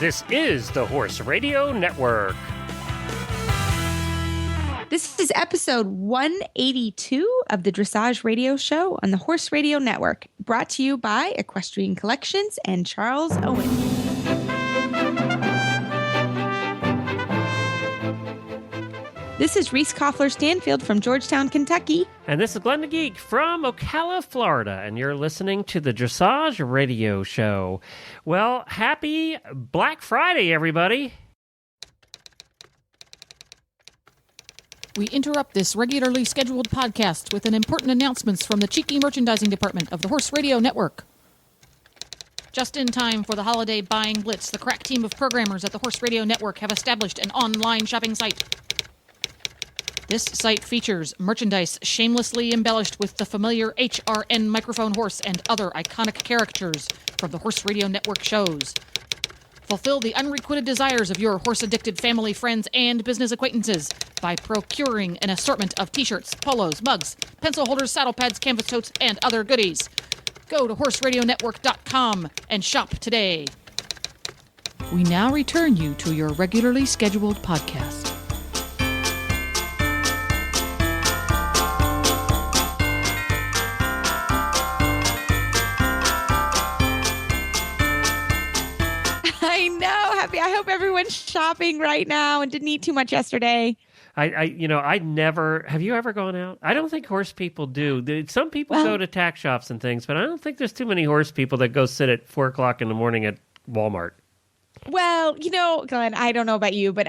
This is the Horse Radio Network. This is episode 182 of the Dressage Radio Show on the Horse Radio Network, brought to you by Equestrian Collections and Charles Owen. This is Reese Koffler-Stanfield from Georgetown, Kentucky. And this is Glenn the Geek from Ocala, Florida. And you're listening to the Dressage Radio Show. Well, happy Black Friday, everybody. We interrupt this regularly scheduled podcast with an important announcements from the Cheeky Merchandising Department of the Horse Radio Network. Just in time for the holiday buying blitz, the crack team of programmers at the Horse Radio Network have established an online shopping site. This site features merchandise shamelessly embellished with the familiar HRN microphone horse and other iconic characters from the Horse Radio Network shows. Fulfill the unrequited desires of your horse-addicted family, friends, and business acquaintances by procuring an assortment of t-shirts, polos, mugs, pencil holders, saddle pads, canvas totes, and other goodies. Go to horseradionetwork.com and shop today. We now return you to your regularly scheduled podcast. I hope everyone's shopping right now and didn't eat too much yesterday. I never, have you ever gone out? I don't think horse people do. Some people go to tack shops and things, but I don't think there's too many horse people that go sit at 4 o'clock in the morning at Walmart. Well, Glenn, I don't know about you, but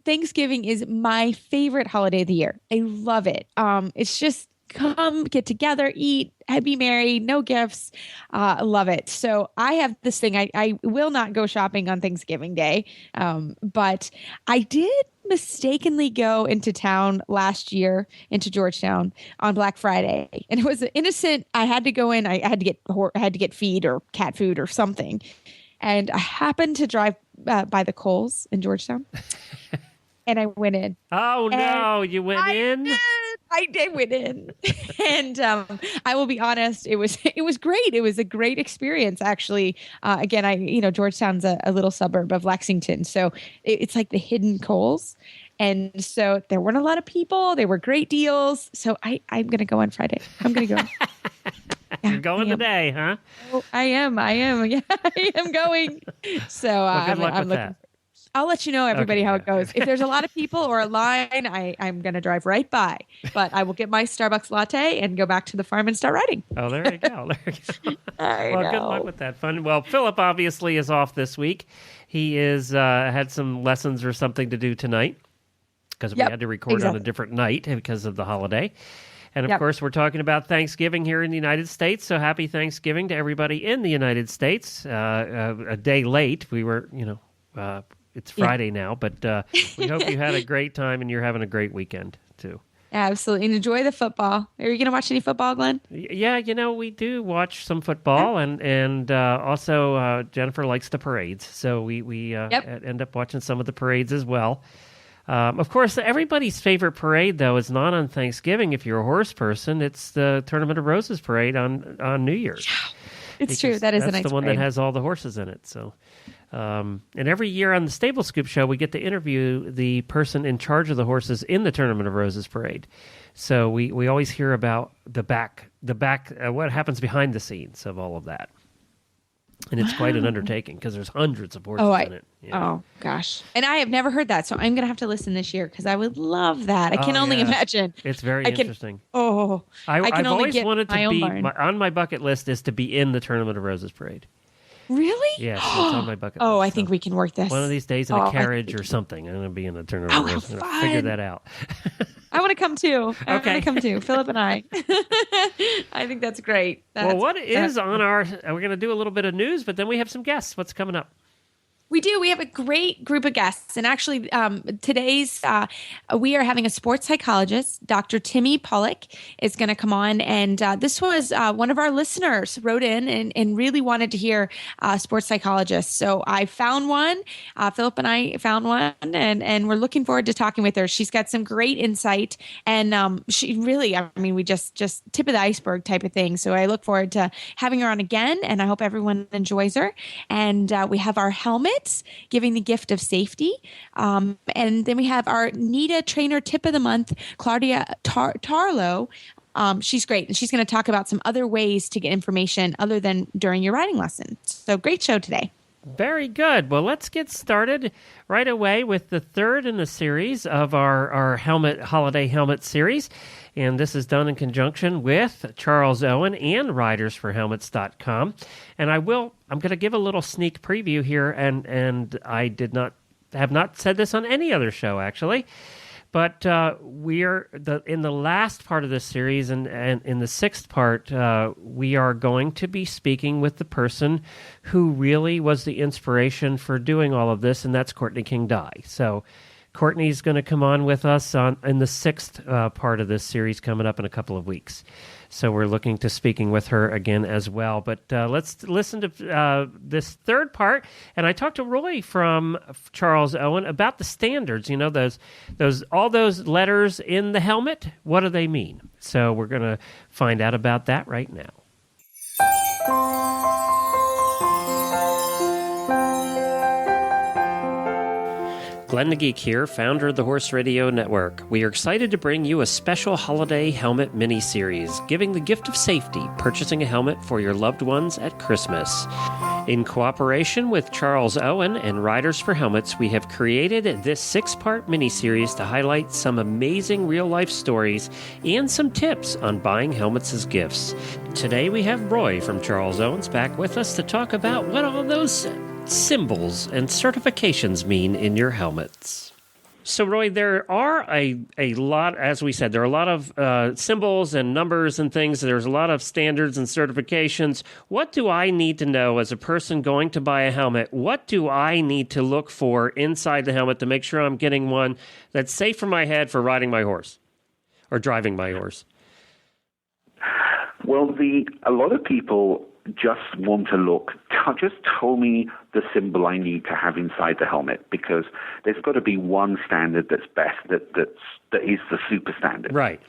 Thanksgiving is my favorite holiday of the year. I love it. It's just come, get together, eat, be merry, no gifts. I love it. So I have this thing. I will not go shopping on Thanksgiving Day, but I did mistakenly go into town last year, into Georgetown on Black Friday, and it was innocent. I had to go in. I had to get feed or cat food or something, and I happened to drive by the Kohl's in Georgetown, and I went in. Oh no! You went in. I did went in, and I will be honest, it was great. It was a great experience, actually. Again, Georgetown's a little suburb of Lexington, so it's like the hidden Kohl's, and so there weren't a lot of people. There were great deals, so I'm going to go on Friday. I'm going to go. Yeah, you're going today, huh? Oh, I am. Yeah, I am going. So good luck with that. I'll let you know, everybody, how it goes. If there's a lot of people or a line, I'm going to drive right by. But I will get my Starbucks latte and go back to the farm and start riding. Oh, there you go. Good luck with that fun. Well, Philip obviously is off this week. He had some lessons or something to do tonight because we had to record on a different night because of the holiday. And, of course, we're talking about Thanksgiving here in the United States. So happy Thanksgiving to everybody in the United States. A day late. We were, it's Friday now, but we hope you had a great time and you're having a great weekend, too. Absolutely. And enjoy the football. Are you going to watch any football, Glenn? Yeah, we do watch some football, and also Jennifer likes the parades. So we end up watching some of the parades as well. Of course, everybody's favorite parade, though, is not on Thanksgiving. If you're a horse person, it's the Tournament of Roses parade on New Year's. It's true. That is a nice parade. That's the one that has all the horses in it. So, and every year on the Stable Scoop Show, we get to interview the person in charge of the horses in the Tournament of Roses parade. So we always hear about the back, what happens behind the scenes of all of that. And it's quite an undertaking because there's hundreds of horses in it. Yeah. Oh, gosh. And I have never heard that, so I'm going to have to listen this year because I would love that. I can only imagine. It's very interesting. I've always wanted to be, on my bucket list is to be in the Tournament of Roses parade. Really? Yes, it's on my bucket list. I think we can work this. One of these days in a carriage or something. I'm going to be in the Tournament of Roses. I'm going to figure that out. I want to come too. I want to come too. Philip and I. I think that's great. We're going to do a little bit of news, but then we have some guests. What's coming up? We do. We have a great group of guests. And actually, today's, we are having a sports psychologist, Dr. Timmy Pollock, is going to come on. And this was one of our listeners wrote in and really wanted to hear sports psychologists. So I found one. Philip and I found one. And we're looking forward to talking with her. She's got some great insight. And she really, we just tip of the iceberg type of thing. So I look forward to having her on again. And I hope everyone enjoys her. And we have our helmet. helmets, giving the gift of safety. And then we have our NETA trainer tip of the month, Claudia Tarlow. She's great, and she's going to talk about some other ways to get information other than during your riding lesson. So great show today. Very good. Well, let's get started right away with the third in the series of our holiday helmet series. And this is done in conjunction with Charles Owen and ridersforhelmets.com. And I'm going to give a little sneak preview here, and I have not said this on any other show, actually. But we are in the last part of this series, and in the sixth part, we are going to be speaking with the person who really was the inspiration for doing all of this, and that's Courtney King Dye. So Courtney's going to come on with us in the sixth part of this series coming up in a couple of weeks. So we're looking to speaking with her again as well. But let's listen to this third part. And I talked to Roy from Charles Owen about the standards. You know, all those letters in the helmet. What do they mean? So we're going to find out about that right now. Glenn the Geek here, founder of the Horse Radio Network. We are excited to bring you a special holiday helmet mini-series, giving the gift of safety, purchasing a helmet for your loved ones at Christmas. In cooperation with Charles Owen and Riders for Helmets, we have created this 6-part mini-series to highlight some amazing real-life stories and some tips on buying helmets as gifts. Today we have Roy from Charles Owens back with us to talk about what all those symbols and certifications mean in your helmets. So, Roy, there are a lot, as we said, there are a lot of symbols and numbers and things. There's a lot of standards and certifications. What do I need to know as a person going to buy a helmet? What do I need to look for inside the helmet to make sure I'm getting one that's safe for my head for riding my horse or driving my horse? Well, a lot of people just want to look, just tell me the symbol I need to have inside the helmet, because there's got to be one standard that's best, that is the super standard. Right.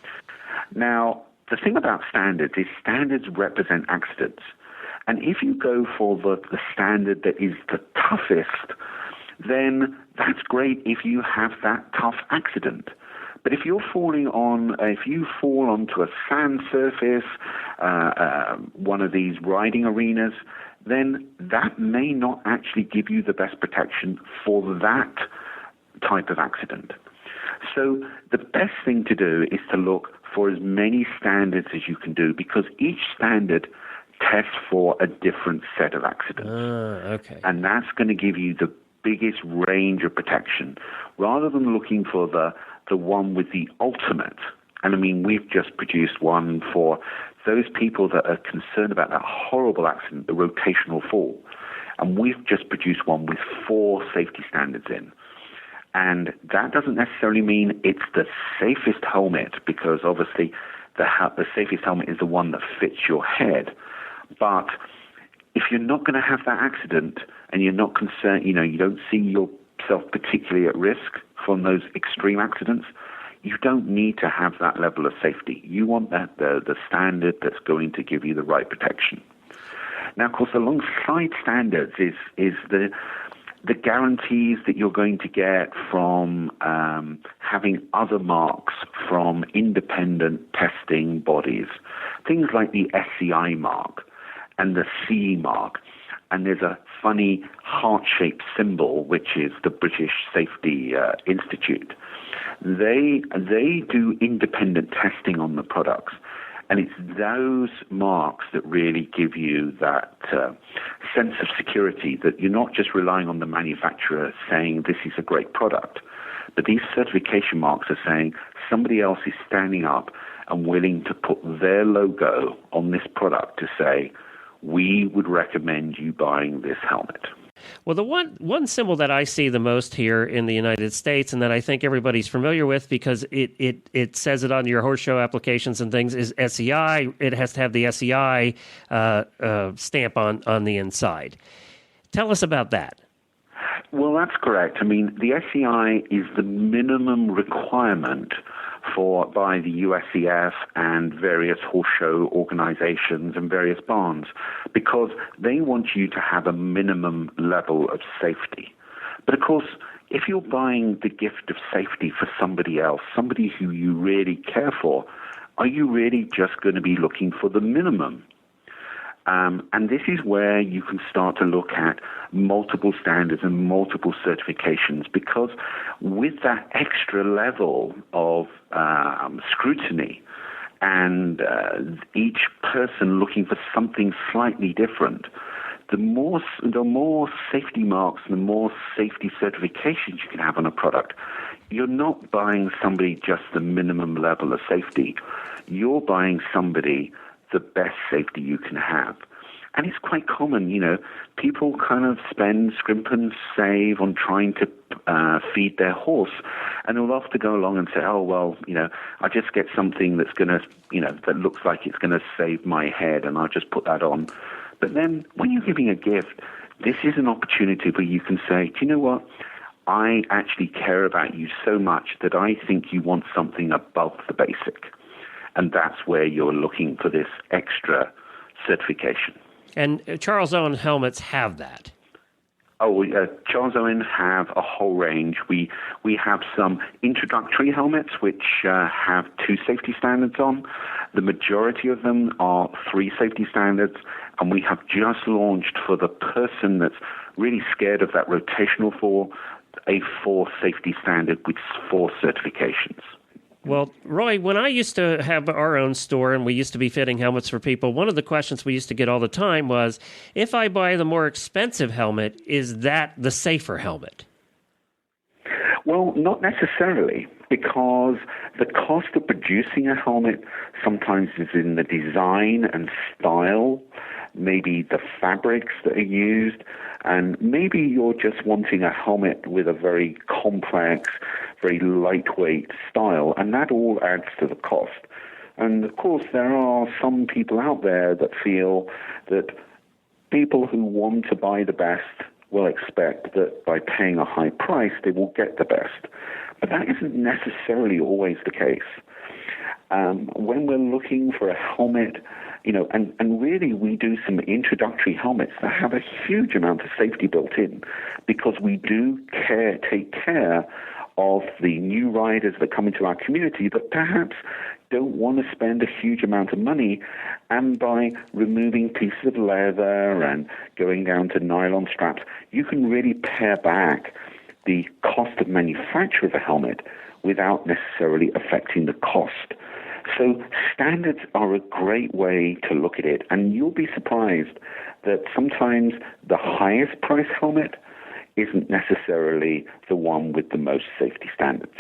Now, the thing about standards is standards represent accidents. And if you go for the standard that is the toughest, then that's great if you have that tough accident. But if you fall onto a sand surface, one of these riding arenas, then that may not actually give you the best protection for that type of accident. So the best thing to do is to look for as many standards as you can do, because each standard tests for a different set of accidents. Okay. And that's going to give you the biggest range of protection, rather than looking for the one with the ultimate. And I mean, we've just produced one for those people that are concerned about that horrible accident, the rotational fall. And we've just produced one with 4 safety standards in. And that doesn't necessarily mean it's the safest helmet, because obviously the safest helmet is the one that fits your head. But if you're not going to have that accident, and you're not concerned, you don't see yourself particularly at risk from those extreme accidents, you don't need to have that level of safety. You want the standard that's going to give you the right protection. Now, of course, alongside standards is the guarantees that you're going to get from having other marks from independent testing bodies, things like the SCI mark and the CE mark. And there's a funny heart-shaped symbol, which is the British Safety Institute. They do independent testing on the products, and it's those marks that really give you that sense of security, that you're not just relying on the manufacturer saying this is a great product, but these certification marks are saying somebody else is standing up and willing to put their logo on this product to say, we would recommend you buying this helmet. Well, the one symbol that I see the most here in the United States, and that I think everybody's familiar with because it says it on your horse show applications and things, is SCI. It has to have the SCI stamp on the inside. Tell us about that. Well, that's correct. I mean, the SCI is the minimum requirement by the USCF and various horse show organizations and various barns, because they want you to have a minimum level of safety. But of course, if you're buying the gift of safety for somebody else, somebody who you really care for, are you really just going to be looking for the minimum? And this is where you can start to look at multiple standards and multiple certifications, because with that extra level of scrutiny and each person looking for something slightly different, the more safety marks and the more safety certifications you can have on a product. You're not buying somebody just the minimum level of safety. You're buying somebody the best safety you can have. And it's quite common, people kind of scrimp and save on trying to feed their horse, and they'll often go along and say, oh, well, I'll just get something that's going to, that looks like it's going to save my head, and I'll just put that on. But then when you're giving a gift, this is an opportunity where you can say, do you know what? I actually care about you so much that I think you want something above the basic. And that's where you're looking for this extra certification. And Charles Owen helmets have that. Oh, Charles Owen have a whole range. We have some introductory helmets which have 2 safety standards on. The majority of them are 3 safety standards, and we have just launched for the person that's really scared of that rotational fall, a 4 safety standard with 4 certifications. Well, Roy, when I used to have our own store and we used to be fitting helmets for people, one of the questions we used to get all the time was, if I buy the more expensive helmet, is that the safer helmet? Well, not necessarily, because the cost of producing a helmet sometimes is in the design and style, maybe the fabrics that are used, and maybe you're just wanting a helmet with a very complex, very lightweight style, and that all adds to the cost. And of course, there are some people out there that feel that people who want to buy the best will expect that by paying a high price, they will get the best. But that isn't necessarily always the case. When we're looking for a helmet, and really we do some introductory helmets that have a huge amount of safety built in, because we do take care of the new riders that come into our community that perhaps don't want to spend a huge amount of money, and by removing pieces of leather and going down to nylon straps, you can really pare back the cost of manufacture of a helmet without necessarily affecting the cost. So standards are a great way to look at it, and you'll be surprised that sometimes the highest price helmet isn't necessarily the one with the most safety standards.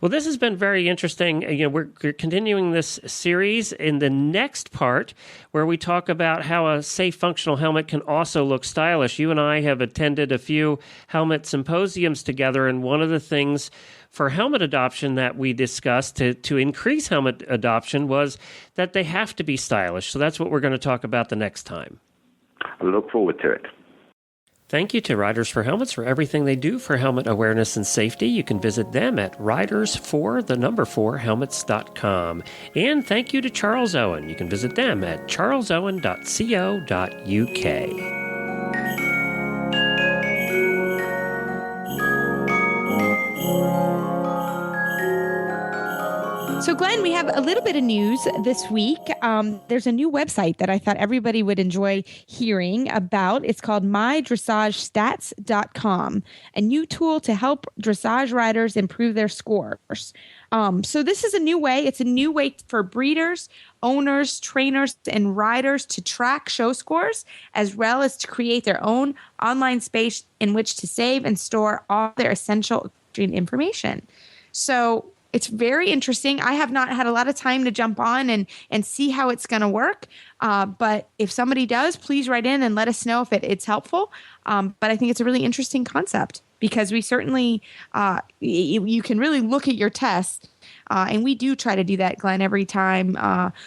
Well, this has been very interesting. We're continuing this series in the next part where we talk about how a safe functional helmet can also look stylish. You and I have attended a few helmet symposiums together, and one of the things for helmet adoption that we discussed to increase helmet adoption was that they have to be stylish. So that's what we're going to talk about the next time. I look forward to it. Thank you to Riders for Helmets for everything they do for helmet awareness and safety. You can visit them at riders4helmets.com. And thank you to Charles Owen. You can visit them at charlesowen.co.uk. So, Glenn, we have a little bit of news this week. There's a new website that I thought everybody would enjoy hearing about. It's called mydressagestats.com, a new tool to help dressage riders improve their scores. So this is a new way. It's a new way for breeders, owners, trainers, and riders to track show scores, as well as to create their own online space in which to save and store all their essential information. So it's very interesting. I have not had a lot of time to jump on and see how it's going to work. But if somebody does, please write in and let us know if it's helpful. But I think it's a really interesting concept. because we certainly, you can really look at your test. And we do try to do that, Glenn, every time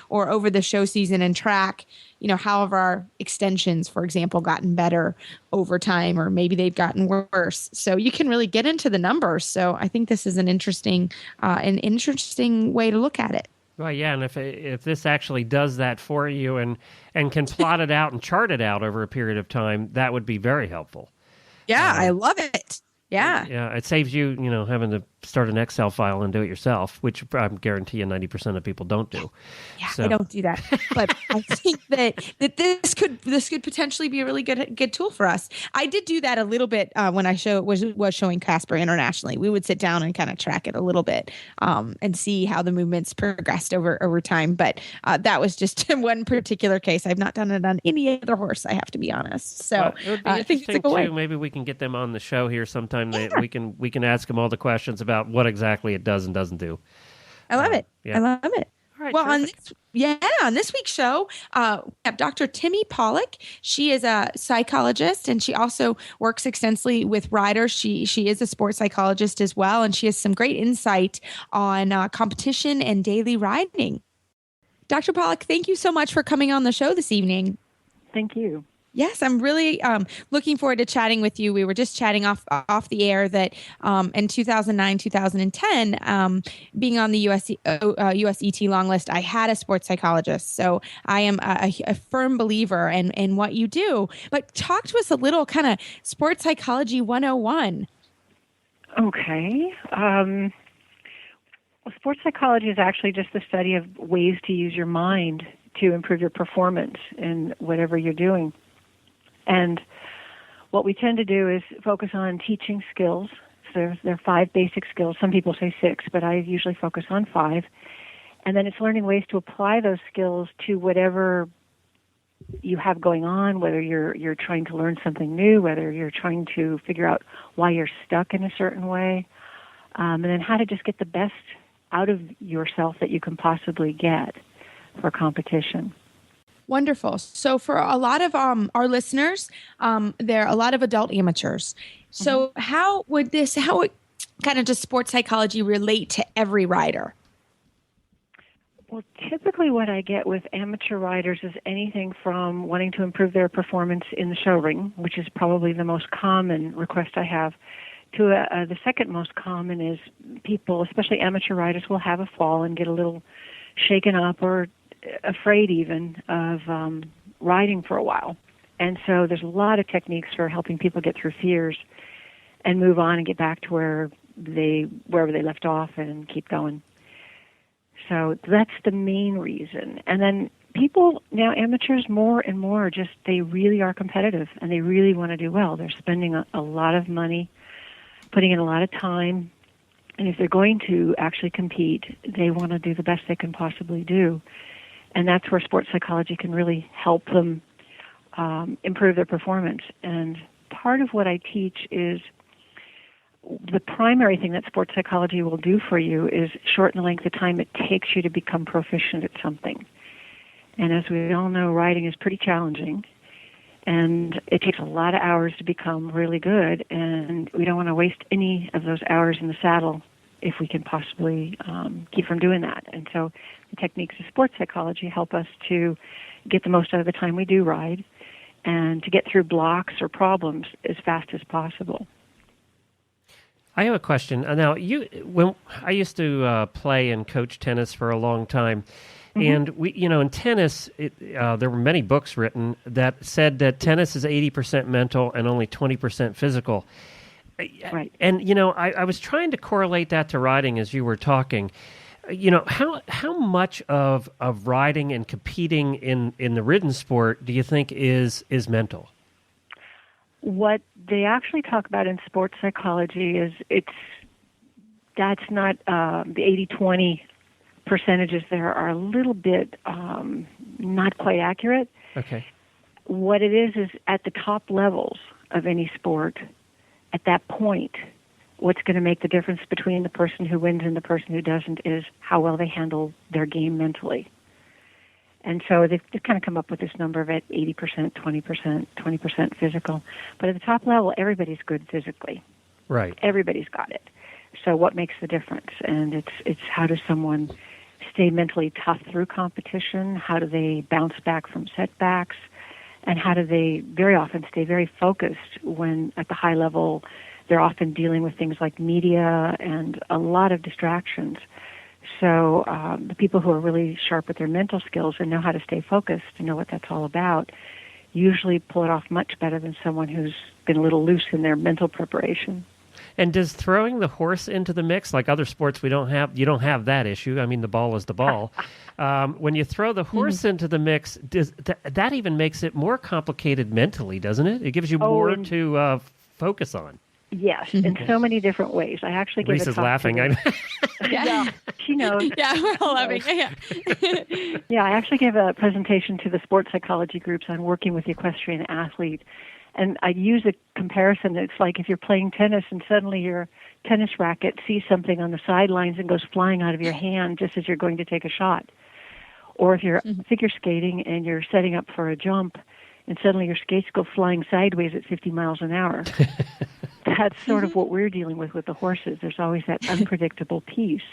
or over the show season and track, how have our extensions, for example, gotten better over time, or maybe they've gotten worse. So you can really get into the numbers. So I think this is an interesting way to look at it. Well, yeah, and if this actually does that for you and can plot it out and chart it out over a period of time, that would be very helpful. Yeah, I love it. Yeah. Yeah, it saves you, having to start an Excel file and do it yourself, which I guarantee you 90% of people don't do. Yeah, so. I don't do that. But I think that this could potentially be a really good tool for us. I did do that a little bit when I was showing Casper internationally. We would sit down and kind of track it a little bit and see how the movements progressed over time. But that was just in one particular case. I've not done it on any other horse, I have to be honest. So it would be I think it's a good way. Maybe we can get them on the show here sometime. Yeah. We can ask them all the questions about what exactly it does and doesn't do. I love it. Yeah. I love it. All right, well, on this week's show, we have Dr. Timmy Pollock. She is a psychologist, and she also works extensively with riders. She is a sports psychologist as well, and she has some great insight on competition and daily riding. Dr. Pollock, thank you so much for coming on the show this evening. Thank you. Yes, I'm really looking forward to chatting with you. We were just chatting off the air that in 2009, 2010, being on the USET long list, I had a sports psychologist. So I am a firm believer in what you do. But talk to us a little kind of sports psychology 101. Okay. Well, sports psychology is actually just the study of ways to use your mind to improve your performance in whatever you're doing. And what we tend to do is focus on teaching skills. So there are 5 basic skills. Some people say 6, but I usually focus on 5. And then it's learning ways to apply those skills to whatever you have going on, whether you're trying to learn something new, whether you're trying to figure out why you're stuck in a certain way, and then how to just get the best out of yourself that you can possibly get for competition. Wonderful. So for a lot of our listeners, there are a lot of adult amateurs. So how would kind of just sports psychology relate to every rider? Well, typically what I get with amateur riders is anything from wanting to improve their performance in the show ring, which is probably the most common request I have, to the second most common is people, especially amateur riders, will have a fall and get a little shaken up or afraid even of riding for a while. And so there's a lot of techniques for helping people get through fears and move on and get back to wherever they left off and keep going. So that's the main reason. And then people now, amateurs more and more, just they really are competitive and they really want to do well. They're spending a lot of money, putting in a lot of time, and if they're going to actually compete, they want to do the best they can possibly do. And that's where sports psychology can really help them improve their performance. And part of what I teach is the primary thing that sports psychology will do for you is shorten the length of time it takes you to become proficient at something. And as we all know, riding is pretty challenging, and it takes a lot of hours to become really good, and we don't want to waste any of those hours in the saddle if we can possibly keep from doing that. And so the techniques of sports psychology help us to get the most out of the time we do ride and to get through blocks or problems as fast as possible. I have a question. Now, when I used to play and coach tennis for a long time, and we, in tennis, there were many books written that said that tennis is 80% mental and only 20% physical. Right. And, I was trying to correlate that to riding as you were talking. How much of riding and competing in the ridden sport do you think is mental? What they actually talk about in sports psychology is that's not the 80-20 percentages there are a little bit not quite accurate. Okay. What it is at the top levels of any sport, at that point, what's going to make the difference between the person who wins and the person who doesn't is how well they handle their game mentally. And so they've kind of come up with this number of at 80%, 20%, 20% physical. But at the top level, everybody's good physically. Right. Everybody's got it. So what makes the difference? And it's how does someone stay mentally tough through competition? How do they bounce back from setbacks? And how do they very often stay very focused when at the high level they're often dealing with things like media and a lot of distractions. So the people who are really sharp with their mental skills and know how to stay focused and know what that's all about usually pull it off much better than someone who's been a little loose in their mental preparation. And does throwing the horse into the mix, like other sports, you don't have that issue. I mean, the ball is the ball. When you throw the horse into the mix, that even makes it more complicated mentally, doesn't it? It gives you more to focus on. Yes, in so many different ways. I actually give Reese a is talk laughing. Yeah, she knows. Yeah, we're all laughing. Yeah. Yeah, I actually gave a presentation to the sports psychology groups on working with the equestrian athlete. And I use a comparison. It's like if you're playing tennis and suddenly your tennis racket sees something on the sidelines and goes flying out of your hand just as you're going to take a shot. Or if you're figure skating and you're setting up for a jump and suddenly your skates go flying sideways at 50 miles an hour. That's sort of what we're dealing with the horses. There's always that unpredictable piece.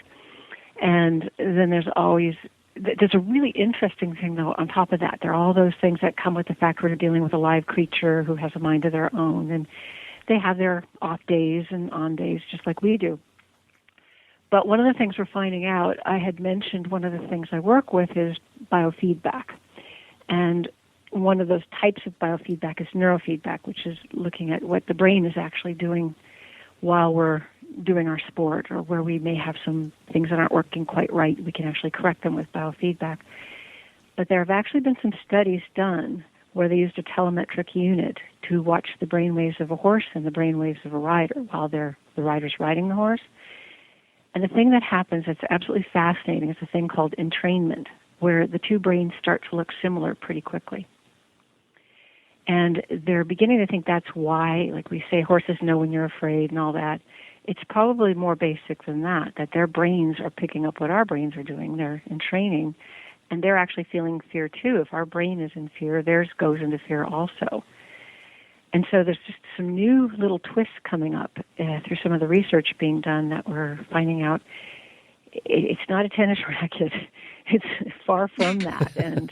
And then there's a really interesting thing, though, on top of that. There are all those things that come with the fact we're dealing with a live creature who has a mind of their own, and they have their off days and on days just like we do. But one of the things we're finding out, I had mentioned one of the things I work with is biofeedback. And one of those types of biofeedback is neurofeedback, which is looking at what the brain is actually doing while we're doing our sport, or where we may have some things that aren't working quite right. We can actually correct them with biofeedback. But there have actually been some studies done where they used a telemetric unit to watch the brain waves of a horse and the brain waves of a rider while the rider's riding the horse. And the thing that happens that's absolutely fascinating is a thing called entrainment, where the two brains start to look similar pretty quickly. And they're beginning to think that's why, like we say, horses know when you're afraid and all that. It's probably more basic than that their brains are picking up what our brains are doing. They're in training, and they're actually feeling fear too. If our brain is in fear, theirs goes into fear also. And so there's just some new little twists coming up through some of the research being done that we're finding out it's not a tennis racket. It's far from that. And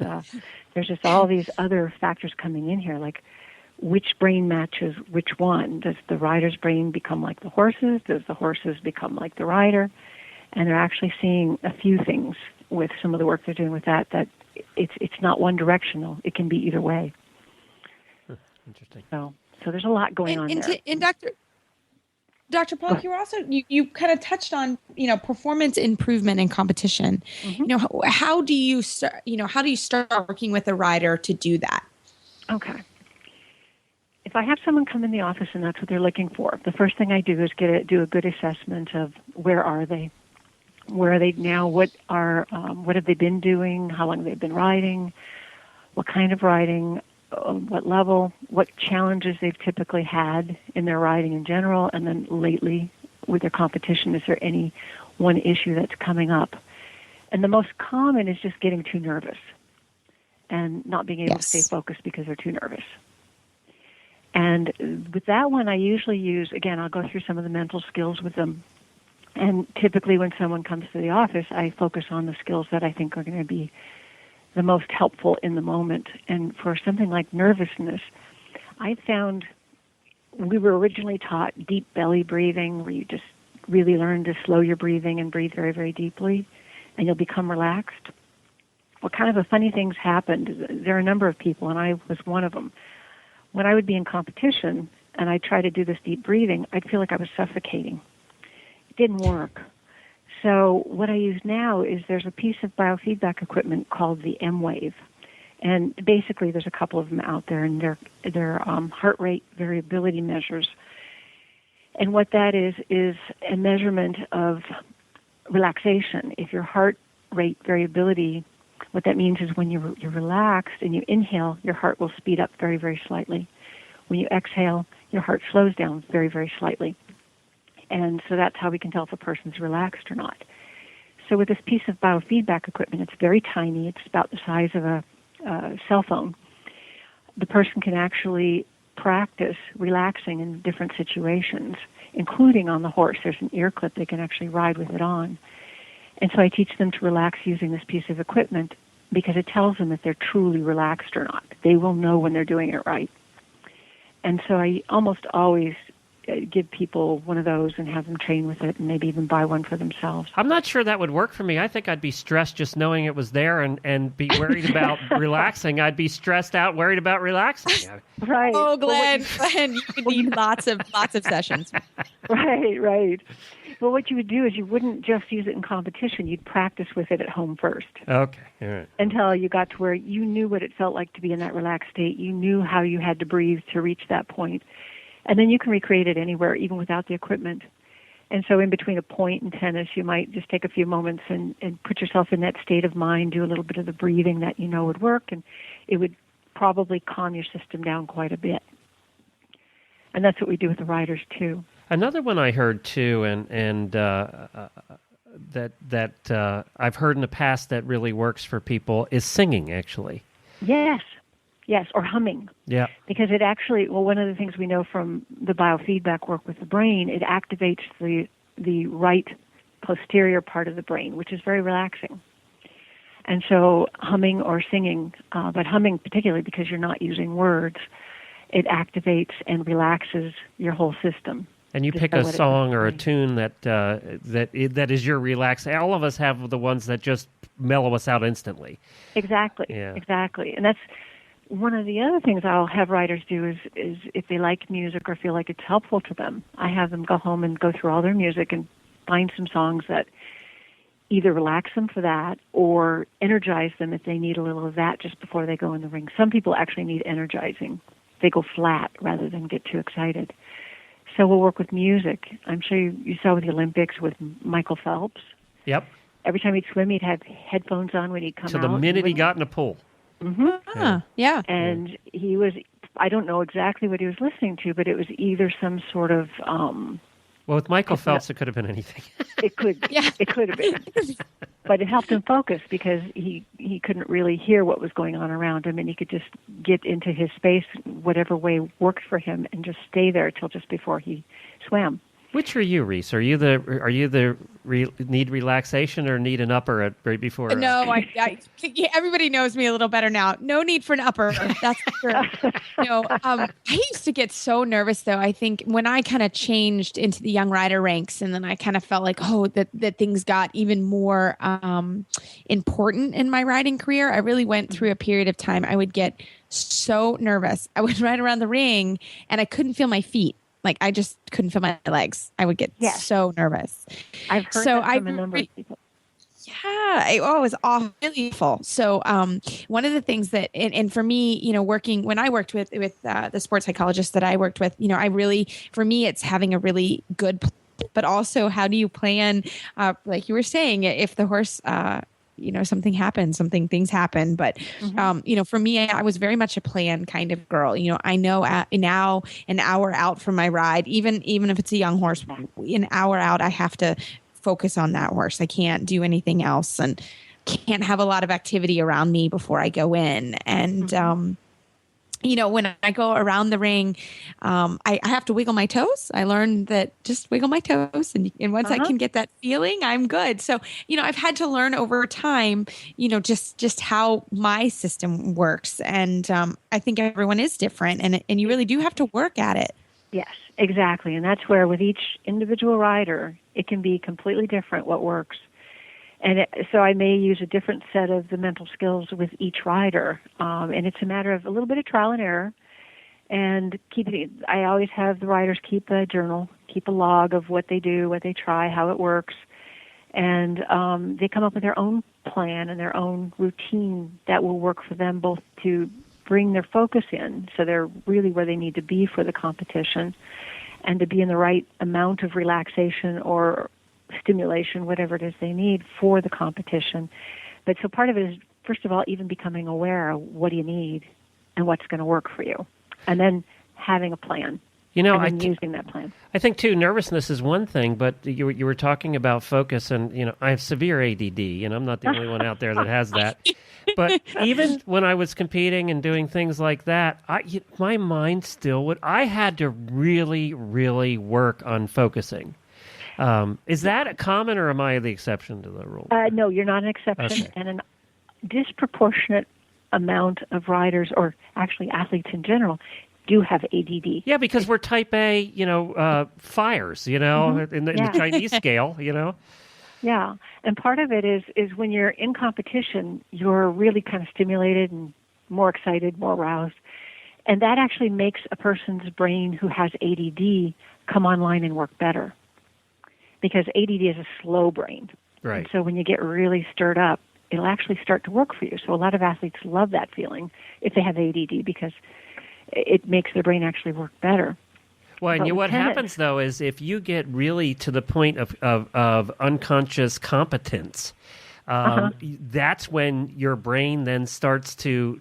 there's just all these other factors coming in here, like which brain matches which one. Does the rider's brain become like the horse's? Does the horse's become like the rider? And they're actually seeing a few things with some of the work they're doing with that it's not one directional. It can be either way. Interesting. So there's a lot going on there. And Dr. Polk, you were also you kind of touched on performance improvement in competition. Mm-hmm. How do you start working with a rider to do that? Okay. If I have someone come in the office and that's what they're looking for, the first thing I do is do a good assessment of where are they now, what have they been doing, how long have they been riding, what kind of riding, what level, what challenges they've typically had in their riding in general, and then lately with their competition, is there any one issue that's coming up? And the most common is just getting too nervous and not being able to stay focused because they're too nervous. And with that one, I usually use, again, I'll go through some of the mental skills with them. And typically when someone comes to the office, I focus on the skills that I think are going to be the most helpful in the moment. And for something like nervousness, I found we were originally taught deep belly breathing, where you just really learn to slow your breathing and breathe very, very deeply, and you'll become relaxed. Well, kind of a funny things happened. There are a number of people, and I was one of them. When I would be in competition and I'd try to do this deep breathing, I'd feel like I was suffocating. It didn't work. So what I use now is there's a piece of biofeedback equipment called the M-Wave. And basically there's a couple of them out there, and they're heart rate variability measures. And what that is a measurement of relaxation. If your heart rate variability, what that means is when you're relaxed and you inhale, your heart will speed up very, very slightly. When you exhale, your heart slows down very, very slightly. And so that's how we can tell if a person's relaxed or not. So with this piece of biofeedback equipment, it's very tiny. It's about the size of a cell phone. The person can actually practice relaxing in different situations, including on the horse. There's an ear clip they can actually ride with it on. And so I teach them to relax using this piece of equipment because it tells them if they're truly relaxed or not. They will know when they're doing it right. And so I almost always give people one of those and have them train with it and maybe even buy one for themselves. I'm not sure that would work for me. I think I'd be stressed just knowing it was there and be worried about relaxing. I'd be stressed out, worried about relaxing. Right. Oh, Glenn, you would need lots of sessions. Right. Well, what you would do is you wouldn't just use it in competition. You'd practice with it at home first. Okay. All right. Until you got to where you knew what it felt like to be in that relaxed state. You knew how you had to breathe to reach that point. And then you can recreate it anywhere, even without the equipment. And so in between a point and tennis, you might just take a few moments and put yourself in that state of mind, do a little bit of the breathing that you know would work, and it would probably calm your system down quite a bit. And that's what we do with the riders, too. Another one I heard, too, and that I've heard in the past that really works for people is singing, actually. Yes, or humming. Yeah. Because it actually, one of the things we know from the biofeedback work with the brain, it activates the right posterior part of the brain, which is very relaxing. And so humming or singing, but humming particularly because you're not using words, it activates and relaxes your whole system. And you pick a song or a tune that is your relax. All of us have the ones that just mellow us out instantly. Exactly. Yeah. Exactly. And that's one of the other things I'll have writers do is if they like music or feel like it's helpful to them, I have them go home and go through all their music and find some songs that either relax them for that or energize them if they need a little of that just before they go in the ring. Some people actually need energizing. They go flat rather than get too excited. So we'll work with music. I'm sure you saw with the Olympics with Michael Phelps. Yep. Every time he'd swim, he'd have headphones on when he'd come out. So the minute he got in the pool. Mm-hmm. Yeah. And he was, I don't know exactly what he was listening to, but it was either some sort of... well, with Michael Phelps, it could have been anything. It could have been. But it helped him focus because he couldn't really hear what was going on around him, and he could just get into his space whatever way worked for him and just stay there till just before he swam. Which are you, Reese? Are you the need relaxation or need an upper right before? No, everybody knows me a little better now. No need for an upper. That's for sure. I used to get so nervous though. I think when I kind of changed into the young rider ranks, and then I kind of felt like that things got even more important in my riding career. I really went through a period of time. I would get so nervous. I would ride around the ring and I couldn't feel my feet. Like, I just couldn't feel my legs. I would get so nervous. I've heard that from a number of people. Yeah. It was awful. So one of the things that, and for me, working, when I worked with the sports psychologist that I worked with, for me, it's having a really good, but also how do you plan, like you were saying, if the horse, something happens, things happen. But, for me, I was very much a plan kind of girl. I know now an hour out from my ride, even if it's a young horse, an hour out, I have to focus on that horse. I can't do anything else and can't have a lot of activity around me before I go in. And, when I go around the ring, I have to wiggle my toes. I learned that just wiggle my toes. And once I can get that feeling, I'm good. So, I've had to learn over time, just how my system works. And I think everyone is different. And you really do have to work at it. Yes, exactly. And that's where with each individual rider, it can be completely different what works. And so I may use a different set of the mental skills with each rider. And it's a matter of a little bit of trial and error. And I always have the riders keep a journal, keep a log of what they do, what they try, how it works. And they come up with their own plan and their own routine that will work for them both to bring their focus in so they're really where they need to be for the competition and to be in the right amount of relaxation or stimulation, whatever it is they need for the competition. But so part of it is, first of all, even becoming aware of what do you need and what's going to work for you. And then having a plan. and then using that plan. I think too, nervousness is one thing, but you were talking about focus, and I have severe ADD, and I'm not the only one out there that has that. But even when I was competing and doing things like that, my mind still I had to really, really work on focusing. Is that a common, or am I the exception to the rule? No, you're not an exception, Okay. and a disproportionate amount of riders, or actually athletes in general, do have ADD. Yeah, because we're type A, fires, in the Chinese scale, Yeah, and part of it is when you're in competition, you're really kind of stimulated and more excited, more aroused. And that actually makes a person's brain who has ADD come online and work better. Because ADD is a slow brain. Right. And so when you get really stirred up, it'll actually start to work for you. So a lot of athletes love that feeling if they have ADD, because it makes their brain actually work better. Well, and what happens, though, is if you get really to the point of unconscious competence, that's when your brain then starts to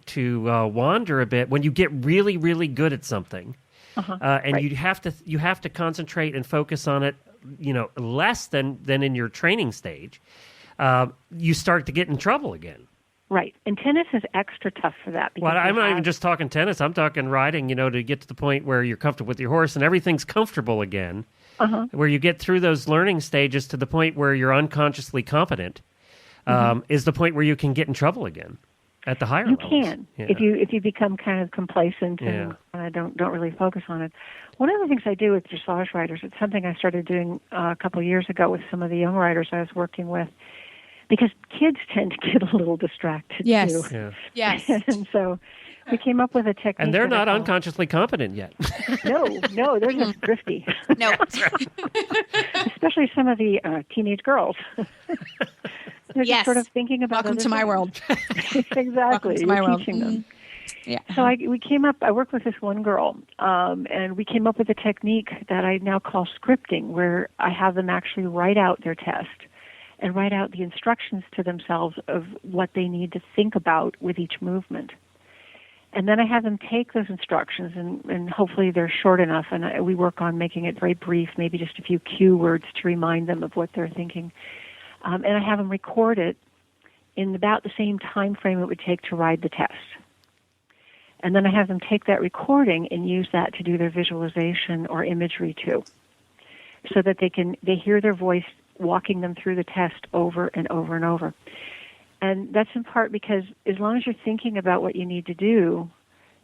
wander a bit. When you get really, really good at something, and right. you have to concentrate and focus on it, less than in your training stage, you start to get in trouble again. Right. And tennis is extra tough for that. Well, I'm not even just talking tennis. I'm talking riding, to get to the point where you're comfortable with your horse and everything's comfortable again, where you get through those learning stages to the point where you're unconsciously competent, is the point where you can get in trouble again at the higher levels. You can, if you become kind of complacent and don't really focus on it. One of the things I do with dressage riders, it's something I started doing a couple of years ago with some of the young riders I was working with, because kids tend to get a little distracted yes. too. Yeah. Yes. And so we came up with a technique. And they're not unconsciously competent yet. No, they're just drifty. No, that's right. Especially some of the teenage girls. They're just sort of thinking about welcome to my world. Exactly. Welcome to my world. Teaching them. Yeah. So I worked with this one girl, and we came up with a technique that I now call scripting, where I have them actually write out their test and write out the instructions to themselves of what they need to think about with each movement. And then I have them take those instructions, and hopefully they're short enough, and we work on making it very brief, maybe just a few cue words to remind them of what they're thinking. And I have them record it in about the same time frame it would take to ride the test. And then I have them take that recording and use that to do their visualization or imagery too, so that they hear their voice walking them through the test over and over and over. And that's in part because as long as you're thinking about what you need to do,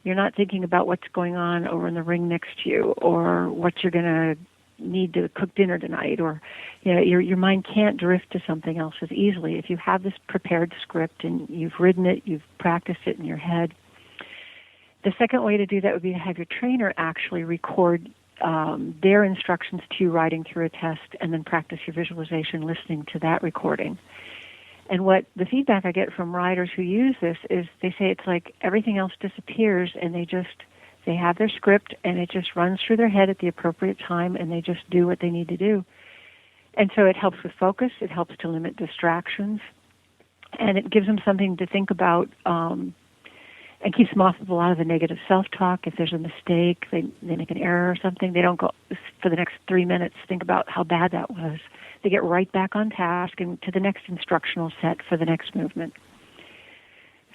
you're not thinking about what's going on over in the ring next to you, or what you're going to need to cook dinner tonight, or your mind can't drift to something else as easily if you have this prepared script and you've written it, you've practiced it in your head. The second way to do that would be to have your trainer actually record their instructions to you riding through a test, and then practice your visualization listening to that recording. And what the feedback I get from riders who use this is they say it's like everything else disappears, and they have their script and it just runs through their head at the appropriate time, and they just do what they need to do. And so it helps with focus, it helps to limit distractions, and it gives them something to think about, and keeps them off of a lot of the negative self-talk. If there's a mistake, they make an error or something, they don't go for the next 3 minutes think about how bad that was. They get right back on task and to the next instructional set for the next movement.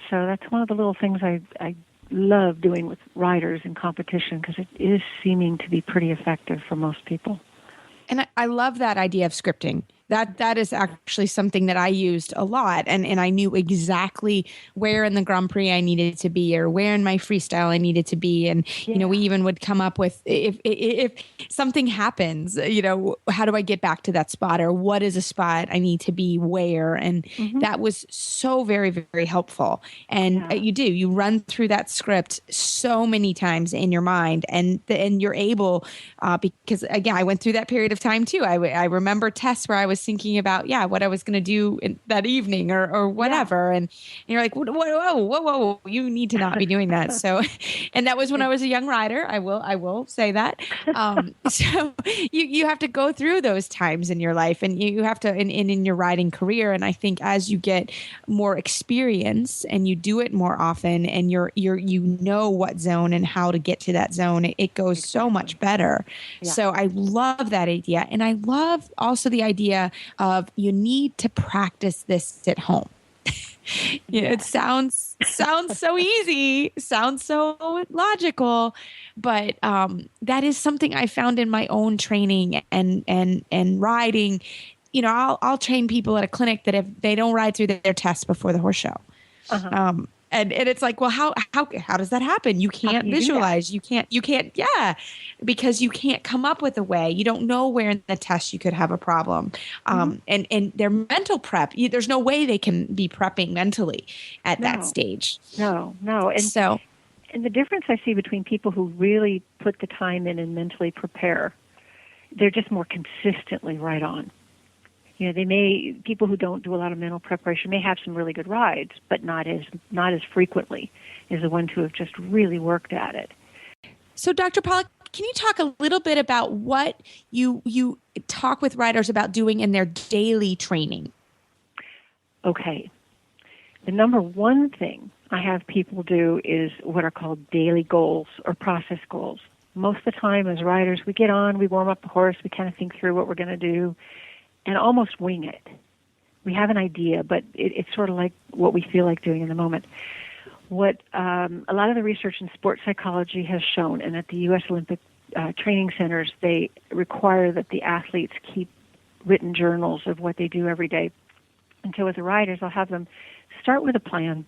So that's one of the little things I love doing with riders in competition, because it is seeming to be pretty effective for most people. And I love that idea of scripting. That is actually something that I used a lot, and I knew exactly where in the Grand Prix I needed to be, or where in my freestyle I needed to be. And we even would come up with, if something happens, how do I get back to that spot, or what is a spot I need to be where? And that was so very, very helpful. And you run through that script so many times in your mind, and you're able, because again, I went through that period of time too. I remember tests where I was was thinking about, what I was going to do that evening or whatever. And you're like, whoa, you need to not be doing that. So, and that was when I was a young rider. I will say that. So you have to go through those times in your life, and you have to, in your riding career. And I think as you get more experience and you do it more often, and you know what zone and how to get to that zone, it goes so much better. Yeah. So I love that idea. And I love also the idea of you need to practice this at home. It sounds so easy, sounds so logical, but that is something I found in my own training and riding. I'll train people at a clinic that if they don't ride through their tests before the horse show. And it's like, well, how does that happen? You can't visualize. You can't, because you can't come up with a way. You don't know where in the test you could have a problem. And their mental prep, there's no way they can be prepping mentally at that stage. No. And the difference I see between people who really put the time in and mentally prepare, they're just more consistently right on. People who don't do a lot of mental preparation may have some really good rides, but not as frequently as the ones who have just really worked at it. So, Dr. Pollack, can you talk a little bit about what you talk with riders about doing in their daily training? Okay. The number one thing I have people do is what are called daily goals or process goals. Most of the time as riders, we get on, we warm up the horse, we kind of think through what we're going to do, and almost wing it. We have an idea, but it's sort of like what we feel like doing in the moment. What a lot of the research in sports psychology has shown, and at the U.S. Olympic training centers, they require that the athletes keep written journals of what they do every day. And so with the riders, I'll have them start with a plan.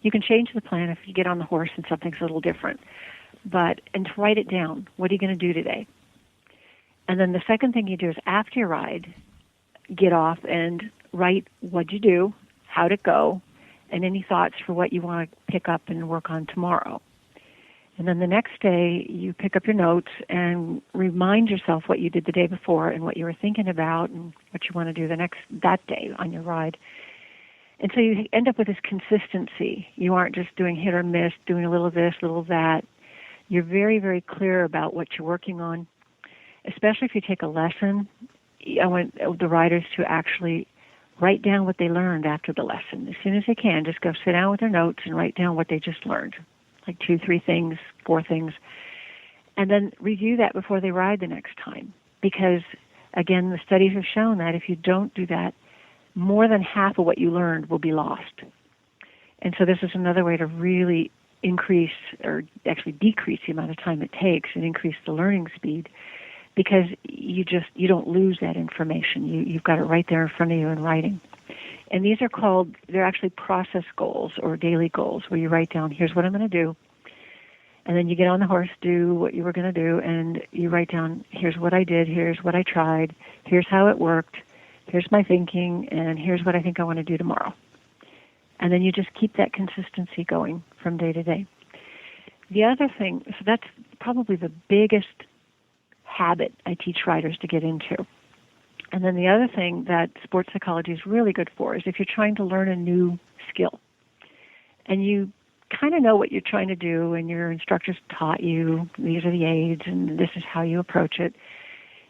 You can change the plan if you get on the horse and something's a little different. And to write it down. What are you going to do today? And then the second thing you do is after your ride, get off and write what you do, how'd it go, and any thoughts for what you want to pick up and work on tomorrow. And then the next day, you pick up your notes and remind yourself what you did the day before and what you were thinking about and what you want to do that day on your ride. And so you end up with this consistency. You aren't just doing hit or miss, doing a little of this, a little of that. You're very, very clear about what you're working on, especially if you take a lesson. I want the riders to actually write down what they learned after the lesson. As soon as they can, just go sit down with their notes and write down what they just learned, like 2, 3 things, 4 things, and then review that before they ride the next time. Because, again, the studies have shown that if you don't do that, more than half of what you learned will be lost. And so this is another way to really increase or actually decrease the amount of time it takes and increase the learning speed, because you don't lose that information. You've got it right there in front of you in writing. And they're actually process goals or daily goals where you write down, here's what I'm going to do. And then you get on the horse, do what you were going to do, and you write down, here's what I did, here's what I tried, here's how it worked, here's my thinking, and here's what I think I want to do tomorrow. And then you just keep that consistency going from day to day. The other thing, so that's probably the biggest habit I teach riders to get into. And then the other thing that sports psychology is really good for is if you're trying to learn a new skill and you kind of know what you're trying to do and your instructors taught you, these are the aids and this is how you approach it,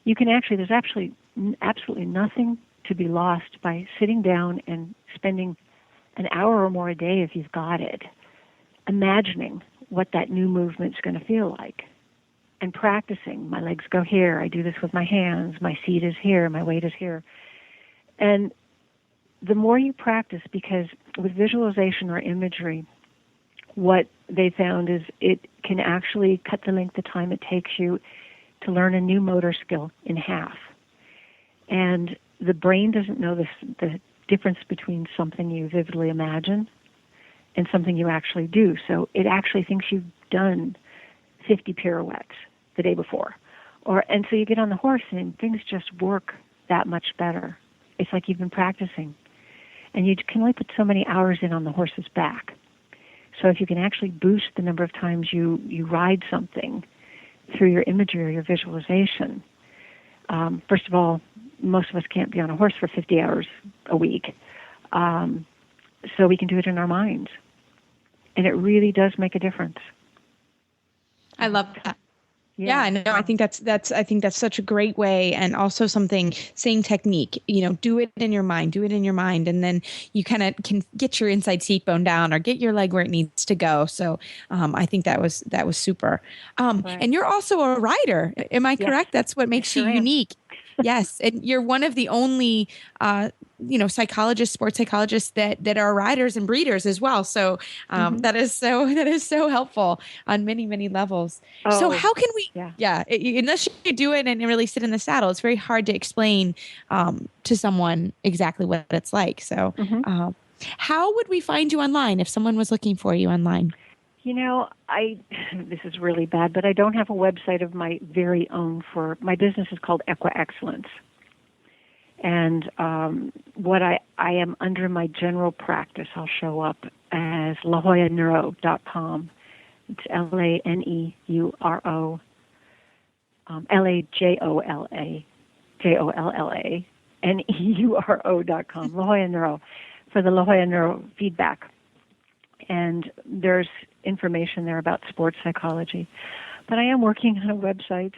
there's absolutely nothing to be lost by sitting down and spending an hour or more a day, if you've got it, imagining what that new movement's going to feel like. And practicing, my legs go here, I do this with my hands, my seat is here, my weight is here. And the more you practice, because with visualization or imagery, what they found is it can actually cut the length of time it takes you to learn a new motor skill in half. And the brain doesn't know the difference between something you vividly imagine and something you actually do. So it actually thinks you've done 50 pirouettes the day before. And so you get on the horse and things just work that much better. It's like you've been practicing. And you can only put so many hours in on the horse's back. So if you can actually boost the number of times you ride something through your imagery or your visualization, first of all, most of us can't be on a horse for 50 hours a week. So we can do it in our minds. And it really does make a difference. I love that. Yeah, no, I think that's such a great way, and also same technique. Do it in your mind, and then you kind of can get your inside seat bone down or get your leg where it needs to go. So, I think that was super. Right. And you're also a rider. Am I correct? Yes. That's what makes you unique. Yes, and you're one of the only sports psychologists that are riders and breeders as well. So that is so helpful on many, many levels. So how can we? Unless you do it and really sit in the saddle, it's very hard to explain to someone exactly what it's like. So how would we find you online if someone was looking for you online? This is really bad, but I don't have a website of my very own. For my business is called Equa Excellence. And what I am under my general practice, I'll show up as lajollaneuro.com. It's LANEURO, LAJOLLANEURO.com, La Jolla Neuro, for the La Jolla Neuro feedback. And there's information there about sports psychology. But I am working on a website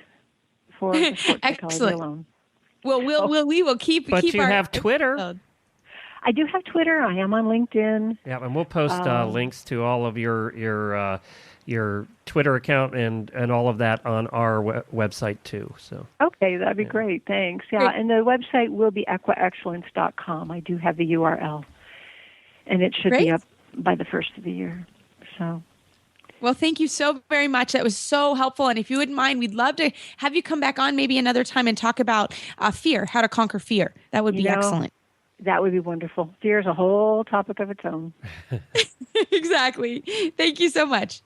for the sports psychology alone. Well, we will keep. But keep you our have Twitter. I do have Twitter. I am on LinkedIn. Yeah, and we'll post links to all of your Twitter account and all of that on our website too. So okay, that'd be great. Thanks. Yeah, and the website will be equaexcellence.com. I do have the URL, and it should be up by the first of the year. So. Well, thank you so very much. That was so helpful. And if you wouldn't mind, we'd love to have you come back on maybe another time and talk about fear, how to conquer fear. That would be excellent. That would be wonderful. Fear is a whole topic of its own. Exactly. Thank you so much.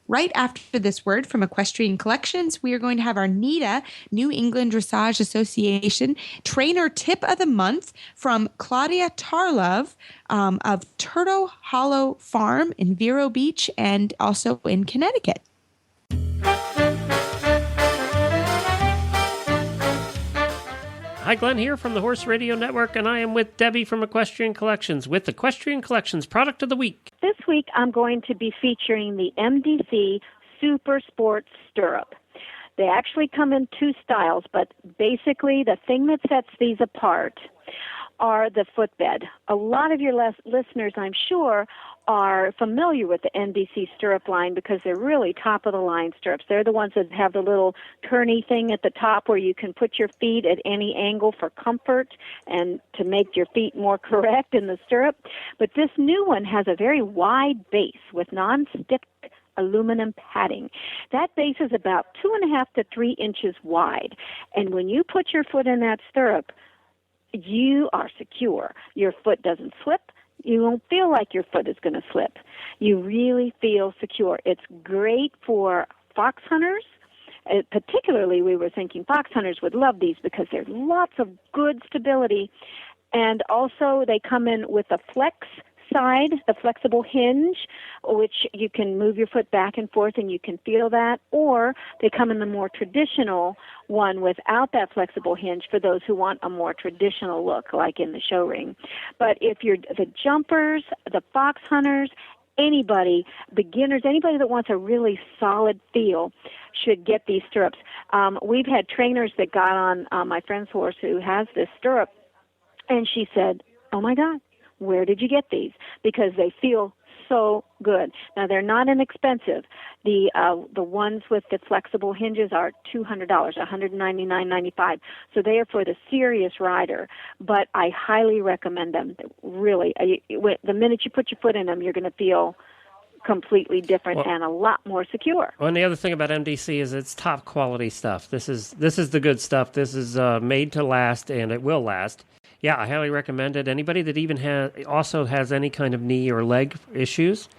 Right after this word from Equestrian Collections, we are going to have our NEDA, New England Dressage Association, Trainer Tip of the Month from Claudia Tarlov of Turtle Hollow Farm in Vero Beach and also in Connecticut. Hi, Glenn here from the Horse Radio Network, and I am with Debbie from Equestrian Collections with Equestrian Collections Product of the Week. This week I'm going to be featuring the MDC Super Sport Stirrup. They actually come in two styles, but basically the thing that sets these apart are the footbed. A lot of your listeners, I'm sure, are familiar with the NBC stirrup line because they're really top-of-the-line stirrups. They're the ones that have the little turny thing at the top where you can put your feet at any angle for comfort and to make your feet more correct in the stirrup. But this new one has a very wide base with non-stick aluminum padding. That base is about 2.5 to 3 inches wide. And when you put your foot in that stirrup, you are secure. Your foot doesn't slip. You won't feel like your foot is going to slip. You really feel secure. It's great for fox hunters. Particularly, we were thinking fox hunters would love these because there's lots of good stability. And also, they come in with a flex side, the flexible hinge, which you can move your foot back and forth and you can feel that, or they come in the more traditional one without that flexible hinge for those who want a more traditional look, like in the show ring. But if you're the jumpers, the fox hunters, anybody, beginners, anybody that wants a really solid feel should get these stirrups. We've had trainers that got on my friend's horse who has this stirrup, and she said, "Oh my God, where did you get these?" Because they feel so good. Now, they're not inexpensive. The ones with the flexible hinges are $200, $199.95. So they are for the serious rider. But I highly recommend them. Really, the minute you put your foot in them, you're going to feel completely different and a lot more secure. Well, and the other thing about MDC is it's top quality stuff. This is the good stuff. This is made to last, and it will last. Yeah, I highly recommend it. Anybody that even also has any kind of knee or leg issues,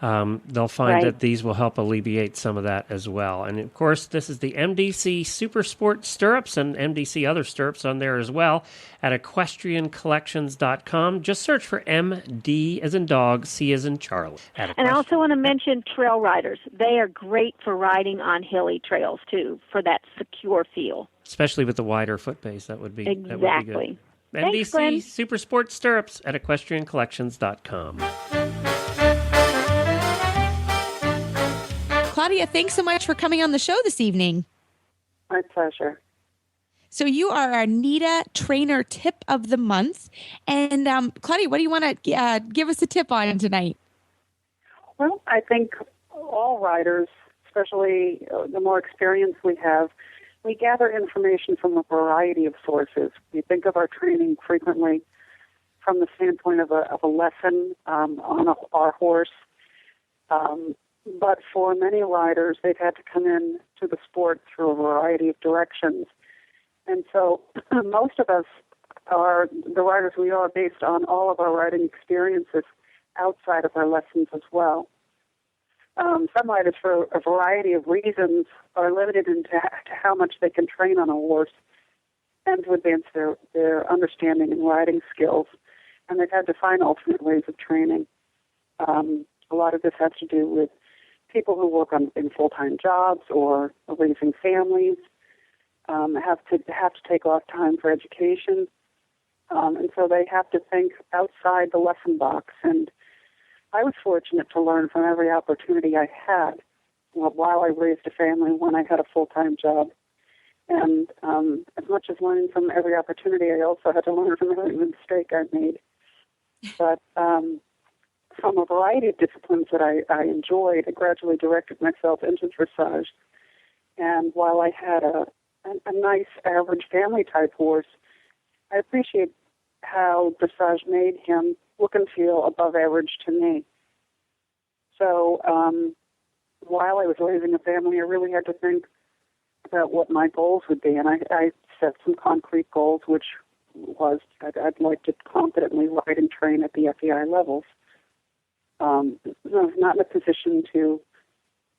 they'll find that these will help alleviate some of that as well. And, of course, this is the MDC Super Sport Stirrups and MDC other stirrups on there as well at equestriancollections.com. Just search for MD as in dog, C as in Charlie. And I also want to mention trail riders. They are great for riding on hilly trails, too, for that secure feel. Especially with the wider foot base, that would be exactly. That would be good. Thanks, MDC Glenn. Super Sport Stirrups at equestriancollections.com. Claudia, thanks so much for coming on the show this evening. My pleasure. So you are our NETA Trainer Tip of the Month. And Claudia, what do you want to give us a tip on tonight? Well, I think all riders, especially the more experience we have, we gather information from a variety of sources. We think of our training frequently from the standpoint of a lesson on our horse. But for many riders, they've had to come in to the sport through a variety of directions. And so most of us are the riders we are based on all of our riding experiences outside of our lessons as well. Some riders, for a variety of reasons, are limited to how much they can train on a horse and to advance their understanding and riding skills. And they've had to find alternate ways of training. A lot of this has to do with people who work in full-time jobs or raising families, have to take off time for education. And so they have to think outside the lesson box. And I was fortunate to learn from every opportunity I had while I raised a family when I had a full-time job. And as much as learning from every opportunity, I also had to learn from every mistake I made. But from a variety of disciplines that I enjoyed, I gradually directed myself into dressage. And while I had a nice average family-type horse, I appreciate how dressage made him look and feel above average to me. So while I was raising a family, I really had to think about what my goals would be. And I set some concrete goals, which was I'd like to confidently ride and train at the FEI levels. I was not in a position to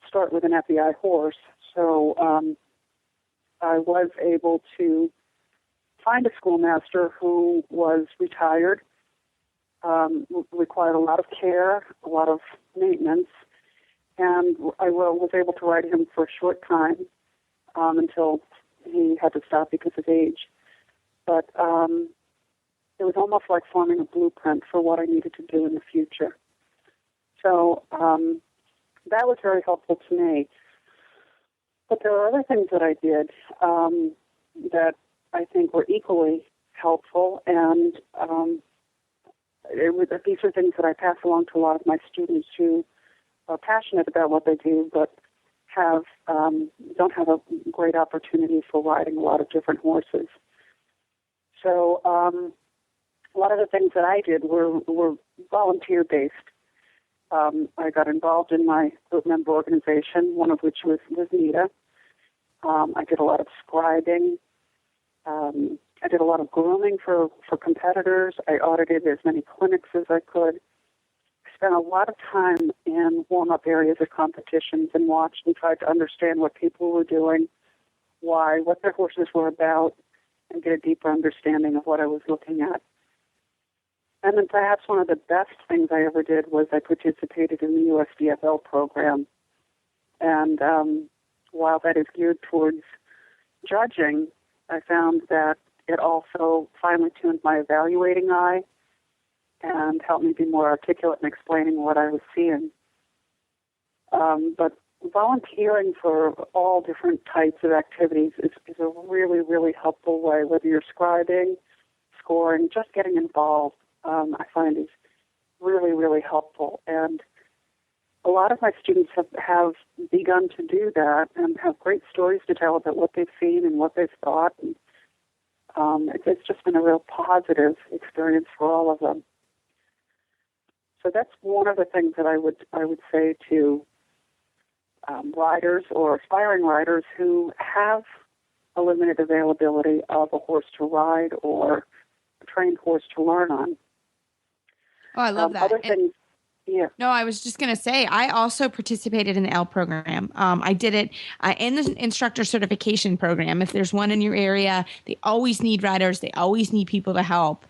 start with an FEI horse, so I was able to find a schoolmaster who was retired, required a lot of care, a lot of maintenance, and I was able to ride him for a short time until he had to stop because of age. But it was almost like forming a blueprint for what I needed to do in the future. So that was very helpful to me. But there are other things that I did that I think were equally helpful, and these are things that I pass along to a lot of my students who are passionate about what they do, but don't have a great opportunity for riding a lot of different horses. So a lot of the things that I did were volunteer-based. I got involved in my group member organization, one of which was NETA. I did a lot of scribing. I did a lot of grooming for competitors. I audited as many clinics as I could. I spent a lot of time in warm-up areas of competitions and watched and tried to understand what people were doing, why, what their horses were about, and get a deeper understanding of what I was looking at. And then perhaps one of the best things I ever did was I participated in the USDFL program. And while that is geared towards judging, I found that it also finely tuned my evaluating eye and helped me be more articulate in explaining what I was seeing. But volunteering for all different types of activities is a really, really helpful way, whether you're scribing, scoring, just getting involved. I find is really, really helpful. And a lot of my students have begun to do that and have great stories to tell about what they've seen and what they've thought. And, it's just been a real positive experience for all of them. So that's one of the things that I would say to riders or aspiring riders who have a limited availability of a horse to ride or a trained horse to learn on. Oh, I love that. Other things, Yeah. No, I was just going to say, I also participated in the L program. I did it in the instructor certification program. If there's one in your area, they always need riders. They always need people to help.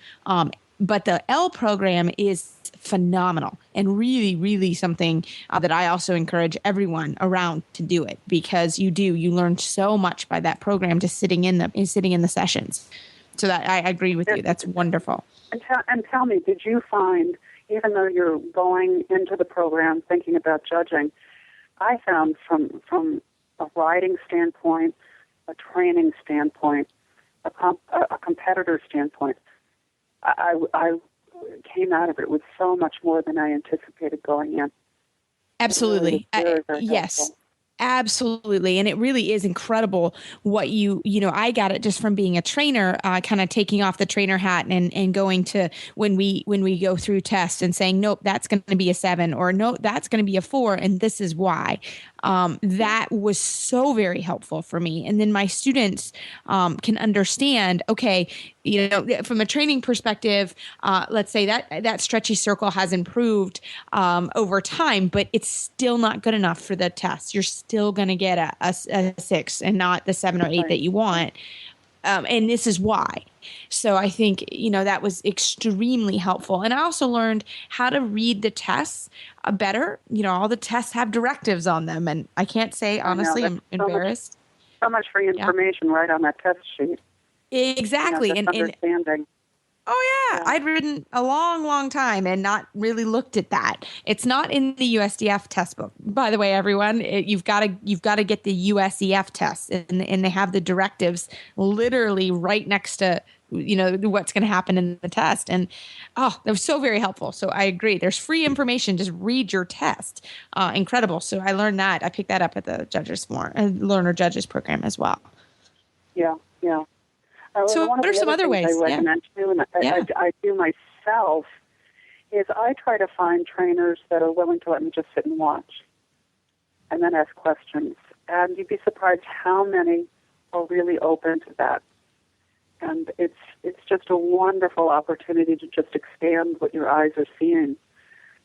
But the L program is phenomenal and really, really something that I also encourage everyone around to do it, because you learn so much by that program, just sitting in the sessions. So that I agree with you. That's wonderful. And tell me, did you find, even though you're going into the program thinking about judging, I found from a riding standpoint, a training standpoint, a competitor standpoint, I came out of it with so much more than I anticipated going in. Absolutely. Very, very yes. helpful. Absolutely. And it really is incredible what I got it just from being a trainer, kind of taking off the trainer hat and going to when we go through tests and saying, nope, that's going to be a 7, or nope, that's going to be a 4. And this is why. That was so very helpful for me. And then my students can understand, okay, from a training perspective, let's say that stretchy circle has improved over time, but it's still not good enough for the test. You're still going to get a 6 and not the 7 or 8 that you want. And this is why. So I think, that was extremely helpful. And I also learned how to read the tests better. All the tests have directives on them. And I can't say, honestly, I'm embarrassed. So much free information right on that test sheet. Exactly. And understanding. Oh, yeah. I'd ridden a long, long time and not really looked at that. It's not in the USDF test book. By the way, everyone, you've got to get the USEF test, and they have the directives literally right next to, what's going to happen in the test. And, that was so very helpful. So I agree. There's free information. Just read your test. Incredible. So I learned that. I picked that up at the Learner Judges program as well. Yeah, yeah. So what are some other ways? I recommend too, and I do myself, is I try to find trainers that are willing to let me just sit and watch and then ask questions. And you'd be surprised how many are really open to that. And it's just a wonderful opportunity to just expand what your eyes are seeing.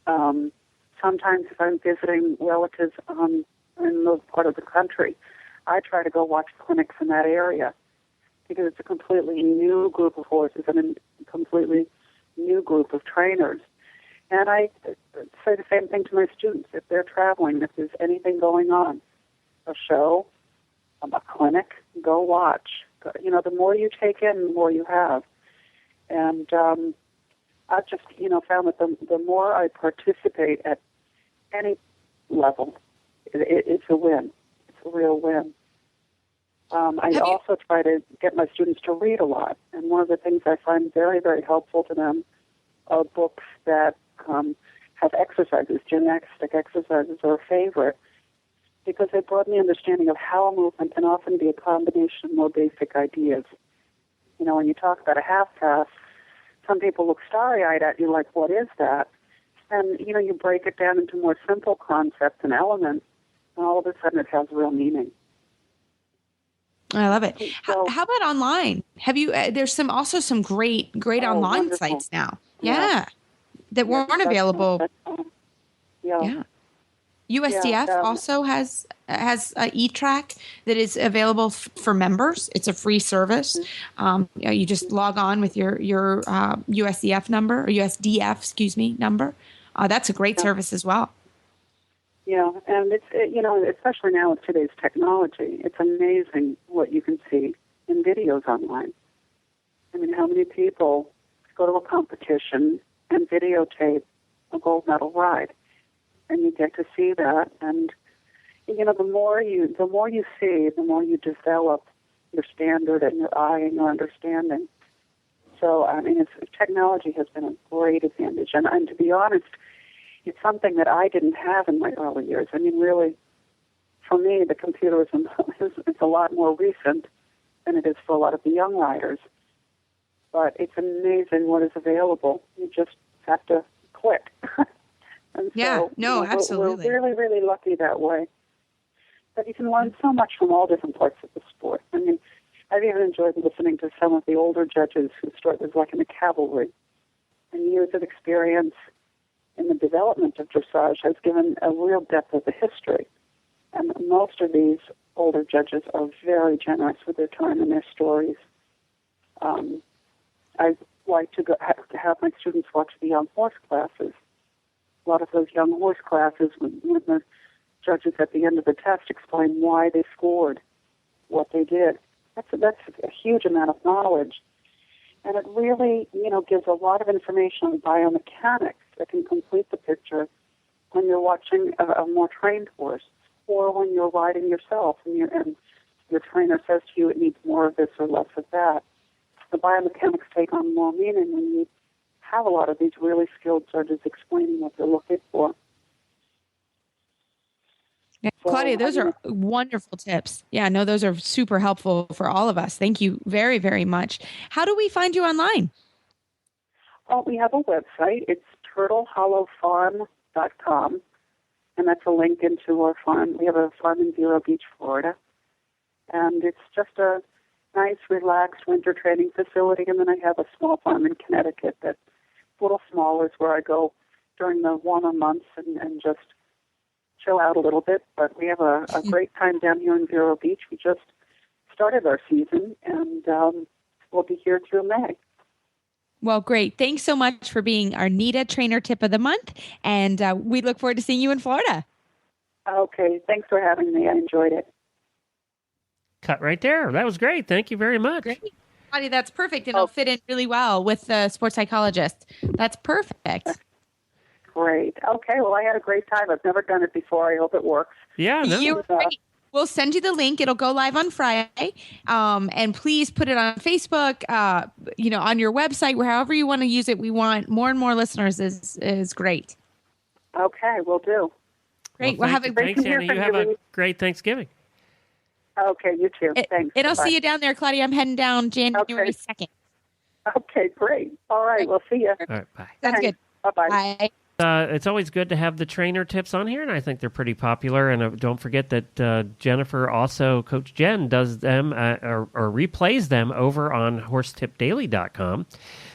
Sometimes if I'm visiting relatives in the part of the country, I try to go watch clinics in that area, because it's a completely new group of horses and a completely new group of trainers. And I say the same thing to my students. If they're traveling, if there's anything going on, a show, a clinic, go watch. The more you take in, the more you have. And I've just, found that the more I participate at any level, it's a win. It's a real win. I also try to get my students to read a lot. And one of the things I find very, very helpful to them are books that have exercises, gymnastic exercises are a favorite, because they broaden the understanding of how a movement can often be a combination of more basic ideas. When you talk about a half pass, some people look starry-eyed at you like, what is that? And, you break it down into more simple concepts and elements, and all of a sudden it has real meaning. I love it. How about online? Have you? There's some great online wonderful. sites now. Yeah, that weren't available. Yeah. USDF also has a e-track that is available for members. It's a free service. Mm-hmm. You just log on with your USDF number, or USDF, number. That's a great service as well. Yeah, and it's especially now with today's technology, it's amazing what you can see in videos online. I mean, how many people go to a competition and videotape a gold medal ride, and you get to see that. And the more you see, the more you develop your standard and your eye and your understanding. So I mean, technology has been a great advantage, and to be honest, it's something that I didn't have in my early years. I mean, really, for me, the computer is a lot more recent than it is for a lot of the young riders. But it's amazing what is available. You just have to click. And absolutely. We're really, really lucky that way. But you can learn so much from all different parts of the sport. I mean, I've even enjoyed listening to some of the older judges who started like in the cavalry, and years of experience. in the development of dressage has given a real depth of the history. And most of these older judges are very generous with their time and their stories. I like to have my students watch the young horse classes. A lot of those young horse classes, when the judges at the end of the test explain why they scored what they did. That's a huge amount of knowledge. And it really, gives a lot of information on biomechanics that can complete the picture when you're watching a more trained horse or when you're riding yourself and your trainer says to you it needs more of this or less of that. The biomechanics take on more meaning when you have a lot of these really skilled judges explaining what they're looking for. Yeah, Claudia, those are wonderful tips. Yeah, no, those are super helpful for all of us. Thank you very, very much. How do we find you online? We have a website. It's turtlehollowfarm.com, and that's a link into our farm. We have a farm in Vero Beach, Florida, and it's just a nice, relaxed winter training facility. And then I have a small farm in Connecticut that's a little smaller, where I go during the warmer months and just chill out a little bit. But we have a great time down here in Vero Beach. We just started our season, and we'll be here through May. Well, great. Thanks so much for being our NETA Trainer Tip of the Month, and we look forward to seeing you in Florida. Okay. Thanks for having me. I enjoyed it. Cut right there. That was great. Thank you very much. Great. Claudia, that's perfect, and it'll fit in really well with the sports psychologist. That's perfect. Great. Okay. Well, I had a great time. I've never done it before. I hope it works. Yeah. No. You were great. We'll send you the link. It'll go live on Friday. And please put it on Facebook, on your website, where however you want to use it. We want more and more listeners is great. Okay, we'll do. Great. Well, have a great Thanks, Anna. You have a great Thanksgiving. Okay, you too. Thanks. And I'll see you down there, Claudia. I'm heading down January 2nd. Okay, great. All right, we'll see you. All right, bye. Sounds good. Bye-bye. Bye. It's always good to have the trainer tips on here, and I think they're pretty popular. And don't forget that Jennifer, also Coach Jen, does them or replays them over on horsetipdaily.com.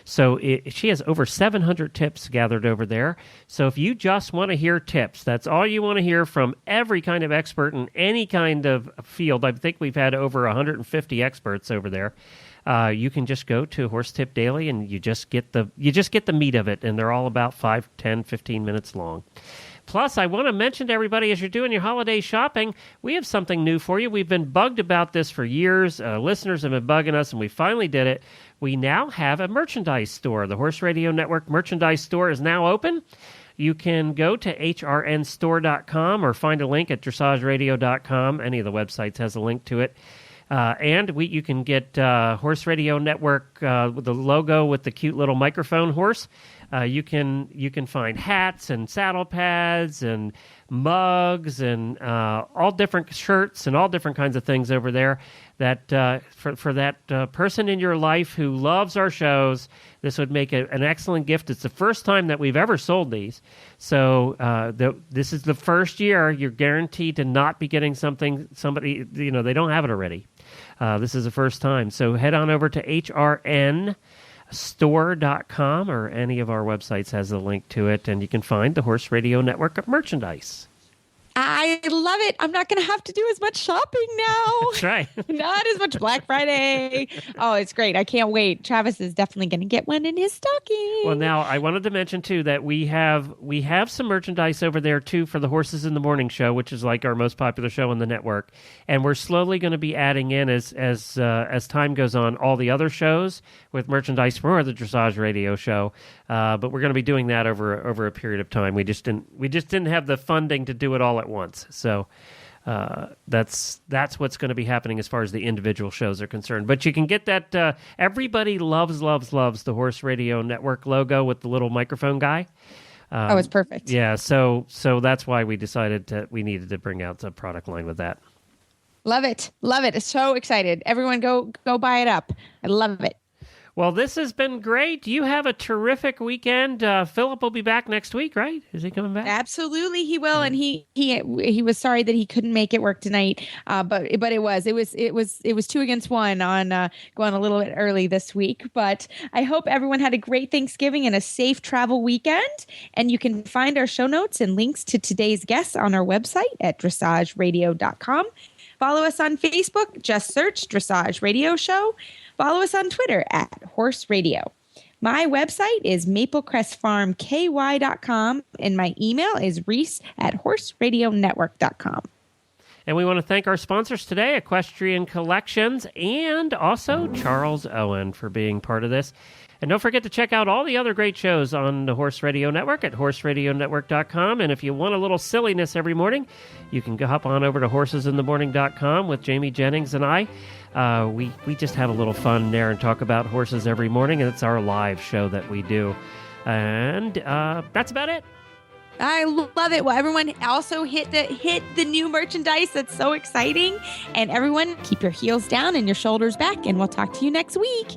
So she has over 700 tips gathered over there. So if you just want to hear tips, that's all you want to hear from every kind of expert in any kind of field. I think we've had over 150 experts over there. You can just go to Horse Tip Daily and you just get the meat of it, and they're all about 5, 10, 15 minutes long. Plus, I want to mention to everybody, as you're doing your holiday shopping, we have something new for you. We've been bugged about this for years. Listeners have been bugging us, and we finally did it. We now have a merchandise store. The Horse Radio Network merchandise store is now open. You can go to hrnstore.com or find a link at dressageradio.com. Any of the websites has a link to it. And you can get Horse Radio Network with the logo with the cute little microphone horse. You can find hats and saddle pads and mugs and all different shirts and all different kinds of things over there. That for that person in your life who loves our shows, this would make an excellent gift. It's the first time that we've ever sold these, so this is the first year you're guaranteed to not be getting somebody they don't have it already. This is the first time. So head on over to hrnstore.com, or any of our websites has a link to it, and you can find the Horse Radio Network of merchandise. I love it. I'm not going to have to do as much shopping now. That's right. Not as much Black Friday. Oh, it's great. I can't wait. Travis is definitely going to get one in his stocking. Well, now I wanted to mention too that we have some merchandise over there too for the Horses in the Morning show, which is like our most popular show on the network, and we're slowly going to be adding in as time goes on all the other shows with merchandise for the Dressage Radio show. But we're going to be doing that over a period of time. We just didn't have the funding to do it all at once. So that's what's going to be happening as far as the individual shows are concerned. But you can get that. Everybody loves the Horse Radio Network logo with the little microphone guy. It's perfect. Yeah, so that's why we decided we needed to bring out the product line with that. Love it. Love it. So excited. Everyone go buy it up. I love it. Well, this has been great. You have a terrific weekend. Philip will be back next week, right? Is he coming back? Absolutely, he will. And he was sorry that he couldn't make it work tonight. But it was 2 against 1 on going a little bit early this week. But I hope everyone had a great Thanksgiving and a safe travel weekend. And you can find our show notes and links to today's guests on our website at dressageradio.com. Follow us on Facebook. Just search Dressage Radio Show. Follow us on Twitter at Horse Radio. My website is maplecrestfarmky.com, and my email is reese@horseradionetwork.com. And we want to thank our sponsors today, Equestrian Collections, and also Charles Owen for being part of this. And don't forget to check out all the other great shows on the Horse Radio Network at horseradionetwork.com. And if you want a little silliness every morning, you can go hop on over to horsesinthemorning.com with Jamie Jennings and I. We just have a little fun there and talk about horses every morning, and it's our live show that we do. And that's about it. I love it. Well, everyone also hit the new merchandise. That's so exciting. And everyone, keep your heels down and your shoulders back, and we'll talk to you next week.